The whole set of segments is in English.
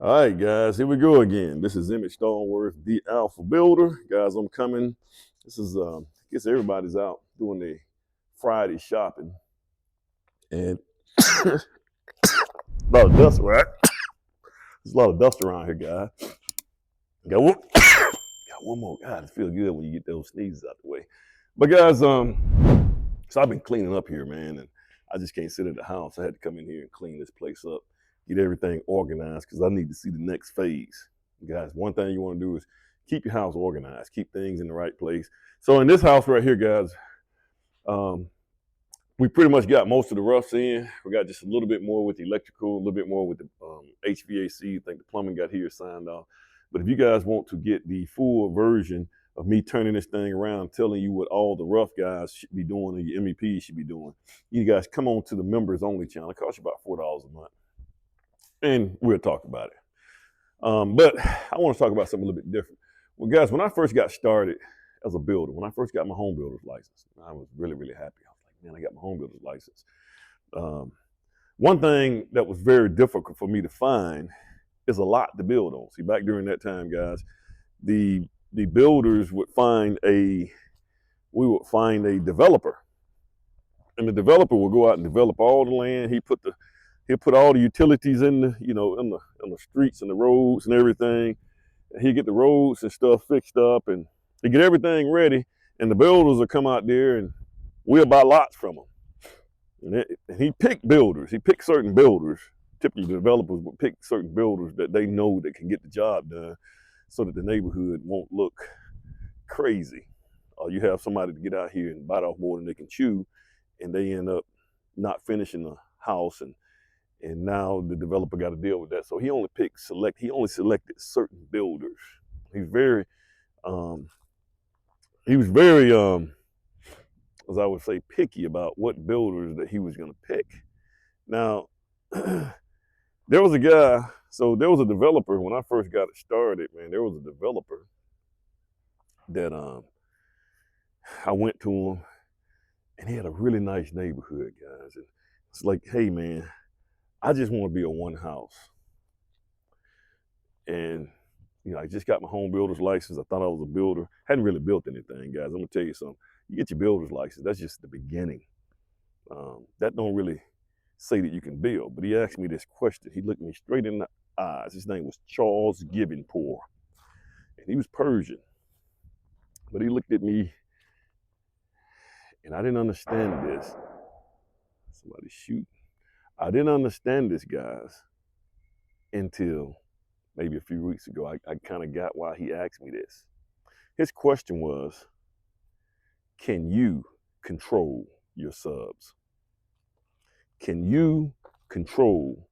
All right, guys, here we go again. This is Emmett Stallworth, the Alpha Builder. Guys, I'm coming. This is, I guess everybody's out doing their Friday shopping. And a lot of dust, right? There's a lot of dust around here, guys. Got one more. God, it feels good when you get those sneezes out the way. But guys, so I've been cleaning up here, man, and I just can't sit at the house. I had to come in here and clean this place up, get everything organized because I need to see the next phase. Guys, one thing you want to do is keep your house organized, keep things in the right place. So in this house right here, guys, we pretty much got most of the roughs in. We got just a little bit more with the electrical, a little bit more with the HVAC. I think the plumbing got here signed off. But if you guys want to get the full version of me turning this thing around, telling you what all the rough guys should be doing and your MEPs should be doing, you guys come on to the members only channel. It costs you about $4 a month. And we'll talk about it. But I want to talk about something a little bit different. Well, guys, when I first got started as a builder, when I first got my home builder's license, I was really, really happy. I was like, man, I got my home builder's license. One thing that was very difficult for me to find is a lot to build on. See, back during that time, guys, the builders would find we would find a developer, and the developer would go out and develop all the land. He'll put all the utilities in the, in the streets and the roads and everything. He'll get the roads and stuff fixed up, and he get everything ready. And the builders will come out there, and we'll buy lots from them. And he picked builders. He picked certain builders. Typically, the developers would pick certain builders that they know that can get the job done, so that the neighborhood won't look crazy. Or you have somebody to get out here and bite off more than they can chew, and they end up not finishing the house, and now the developer got to deal with that. So he only selected certain builders. He was very, as I would say, picky about what builders that he was going to pick. Now, there was a developer when I first got it started, man. There was a developer that I went to him, and he had a really nice neighborhood, guys. And it's like, hey, man, I just want to be a one house. And, I just got my home builder's license. I thought I was a builder. Hadn't really built anything, guys. I'm going to tell you something. You get your builder's license. That's just the beginning. That don't really say that you can build. But he asked me this question. He looked me straight in the eyes. His name was Charles Givenpour. And he was Persian. But he looked at me, and I didn't understand this. Somebody shoot. I didn't understand this, guys, until maybe a few weeks ago. I kind of got why he asked me this. His question was, can you control your subs? Can you control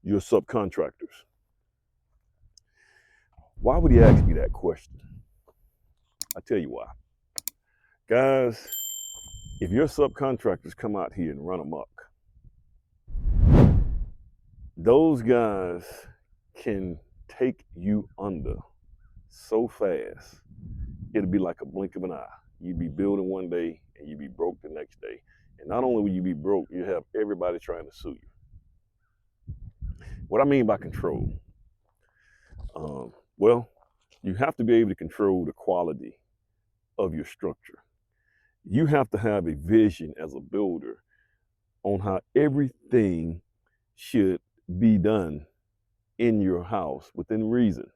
your subcontractors? Why would he ask me that question? I'll tell you why. Guys, if your subcontractors come out here and run amok, those guys can take you under so fast, it'll be like a blink of an eye. You'd be building one day and you'd be broke the next day. And not only will you be broke, you have everybody trying to sue you. What I mean by control, well, you have to be able to control the quality of your structure. You have to have a vision as a builder on how everything should be done in your house within reason.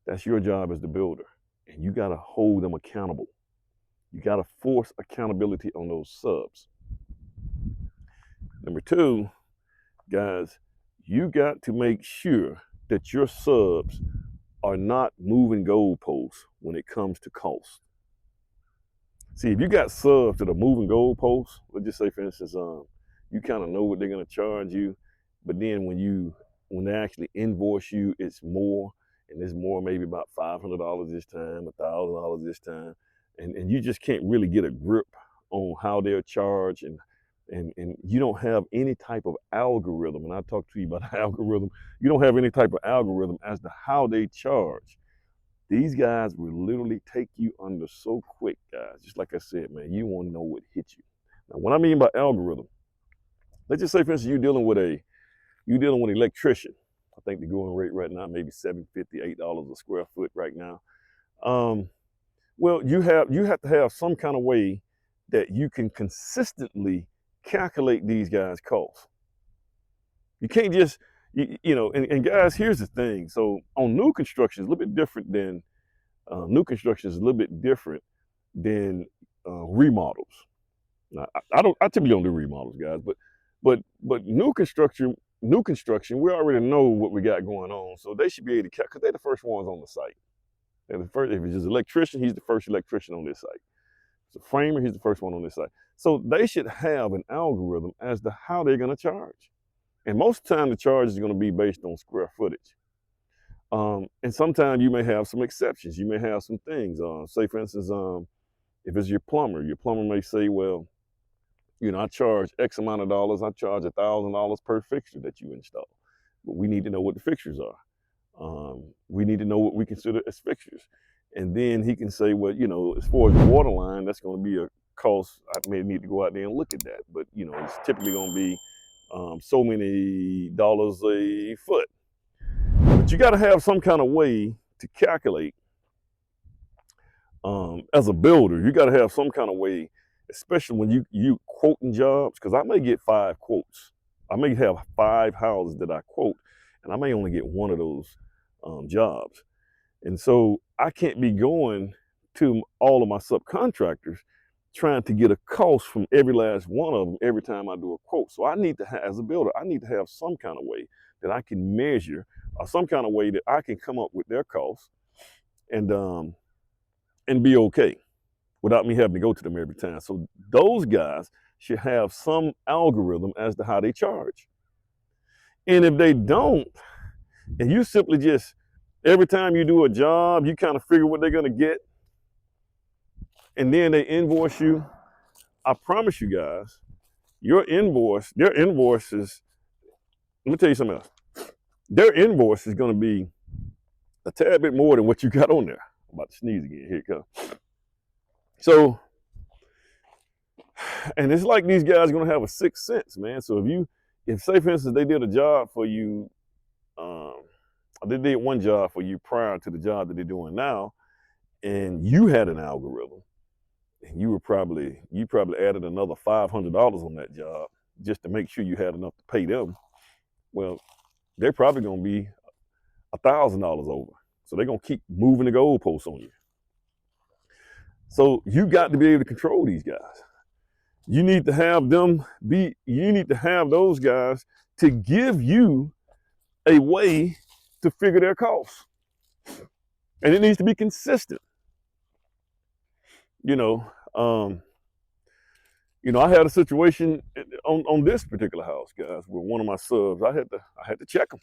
That's your job as the builder. And you got to hold them accountable. You got to force accountability on those subs. Number two, guys, you got to make sure that your subs are not moving goalposts when it comes to cost. See, if you got subs that are moving goalposts, let's just say, for instance, you kind of know what they're going to charge you, but then when they actually invoice you, it's more, and it's more maybe about $500 this time, $1,000 this time, and you just can't really get a grip on how they're charged, and you don't have any type of algorithm. And I talked to you about algorithm. You don't have any type of algorithm as to how they charge. These guys will literally take you under so quick, guys. Just like I said, man, you want to know what hit you. Now, what I mean by algorithm, let's just say, for instance, you're dealing with an electrician, I think the going rate right now maybe $7.50, $8 a square foot right now. Well, you have to have some kind of way that you can consistently calculate these guys' costs. You can't just, you know, and guys, here's the thing. So on new construction, it's a little bit different than remodels. Now, I typically don't do remodels, guys, but new construction, we already know what we got going on, so they should be able to calculate, because they're the first ones on the site. They're the first. If it's just an electrician, he's the first electrician on this site. If it's a framer, he's the first one on this site. So they should have an algorithm as to how they're going to charge. And most of the time, the charge is going to be based on square footage. And sometimes you may have some exceptions. You may have some things. Say, for instance, if it's your plumber may say, well, you know, I charge X amount of dollars. I charge $1,000 per fixture that you install. But we need to know what the fixtures are. We need to know what we consider as fixtures. And then he can say, well, you know, as far as the water line, that's going to be a cost. I may need to go out there and look at that. But, you know, it's typically going to be so many dollars a foot. But you got to have some kind of way to calculate. As a builder, you got to have some kind of way, especially when you quoting jobs, because I may get 5 quotes. I may have 5 houses that I quote, and I may only get one of those jobs. And so I can't be going to all of my subcontractors trying to get a cost from every last one of them every time I do a quote. So I need to have, as a builder, I need to have some kind of way that I can measure, or some kind of way that I can come up with their costs and be okay without me having to go to them every time. So those guys should have some algorithm as to how they charge. And if they don't, and you simply just, every time you do a job, you kind of figure what they're going to get, and then they invoice you, I promise you guys, their invoices, let me tell you something else. Their invoice is going to be a tad bit more than what you got on there. I'm about to sneeze again. Here it comes. So, and it's like these guys are going to have a sixth sense, man. So if say, for instance, they did a job for you, they did one job for you prior to the job that they're doing now, and you had an algorithm, and you probably added another $500 on that job just to make sure you had enough to pay them. Well, they're probably going to be $1,000 over. So they're going to keep moving the goalposts on you. So you got to be able to control these guys. You need to have those guys to give you a way to figure their costs. And it needs to be consistent. You know, I had a situation on this particular house, guys, where one of my subs, I had to check them.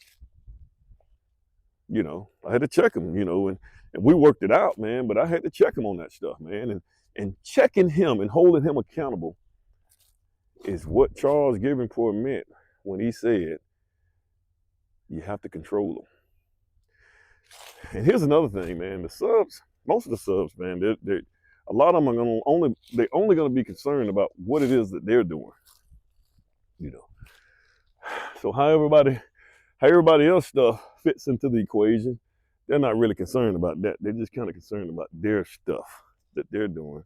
You know, I had to check them, you know, and we worked it out, man, but I had to check him on that stuff, man. And checking him and holding him accountable is what Charles Givenpour meant when he said, you have to control them. And here's another thing, man. The subs, most of the subs, man, a lot of them are only going to be concerned about what it is that they're doing, you know. So how everybody else stuff fits into the equation, they're not really concerned about that. They're just kind of concerned about their stuff that they're doing,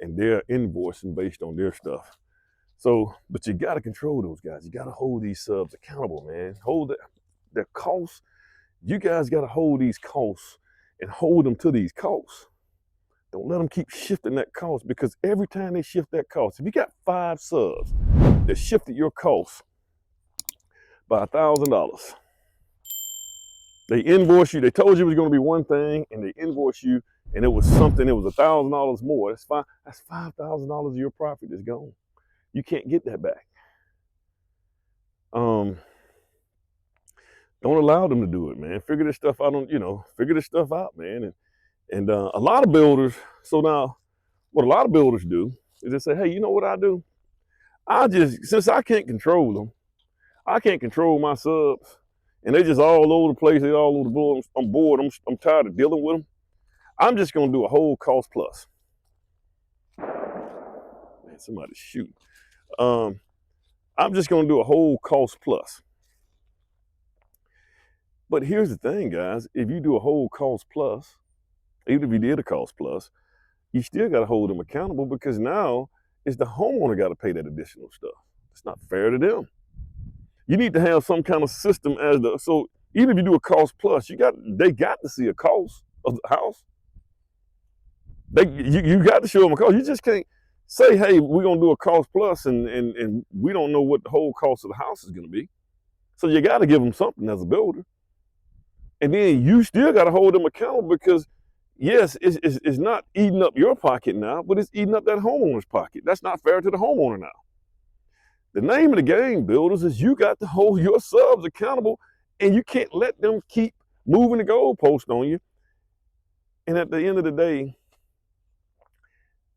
and they're invoicing based on their stuff. So, but you got to control those guys. You got to hold these subs accountable, man. Hold their costs. You guys got to hold these costs and hold them to these costs. Don't let them keep shifting that cost, because every time they shift that cost, if you got 5 subs that shifted your cost by $1,000, they invoice you. They told you it was going to be one thing, and they invoice you, and it was something. It was $1,000 more. That's $5,000 of your profit is gone. You can't get that back. Don't allow them to do it, man. Figure this stuff out. Figure this stuff out, man. And a lot of builders. So now, what a lot of builders do is they say, "Hey, you know what I do? Since I can't control them, I can't control my subs, and they just all over the place. They all over the board. I'm bored. I'm tired of dealing with them. I'm just gonna do a whole cost plus." Man, somebody's shooting. I'm just gonna do a whole cost plus. But here's the thing, guys. If you do a whole cost plus, even if you did a cost plus, you still got to hold them accountable because now it's the homeowner got to pay that additional stuff. It's not fair to them. You need to have some kind of system as the so even if you do a cost plus, they got to see a cost of the house. You got to show them a cost. You just can't say, hey, we're gonna do a cost plus and we don't know what the whole cost of the house is gonna be. So you got to give them something as a builder. And then you still got to hold them accountable because yes, it's not eating up your pocket now, but it's eating up that homeowner's pocket. That's not fair to the homeowner now. The name of the game, builders, is you got to hold your subs accountable and you can't let them keep moving the goalpost on you. And at the end of the day,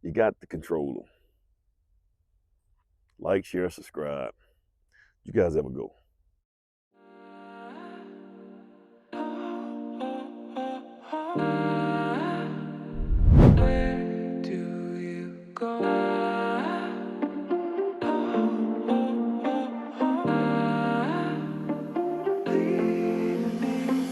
you got to control them. Like, share, subscribe. You guys have a go. Where do you go? Leave me.